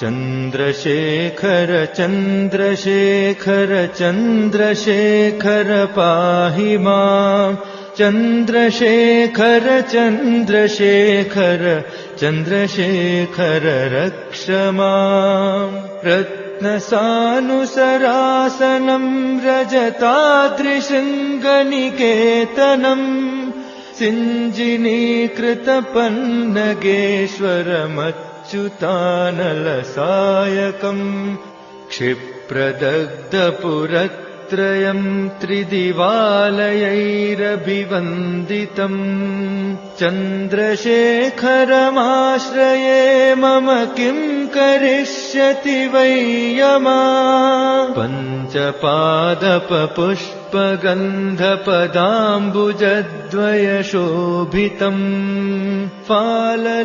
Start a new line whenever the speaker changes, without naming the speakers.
चन्द्रशेखर चन्द्रशेखर चन्द्रशेखर पाहि माम् चन्द्रशेखर चन्द्रशेखर चन्द्रशेखर रक्ष माम् रत्नसानुसरासनं रजताद्रिशृङ्गनिकेतनम् सिञ्जिनीकृतपन्नगेश्वरमच्युतानलसायकम् क्षिप्रदग्धपुरत्रयम् त्रिदिवालयैरभिवन्दितम् चन्द्रशेखरमाश्रये मम किं करिष्यति वै यमः पञ्चपादपपुष्पगन्धपदाम्बुजद्वयशोभितम् फाललोचनजातपावक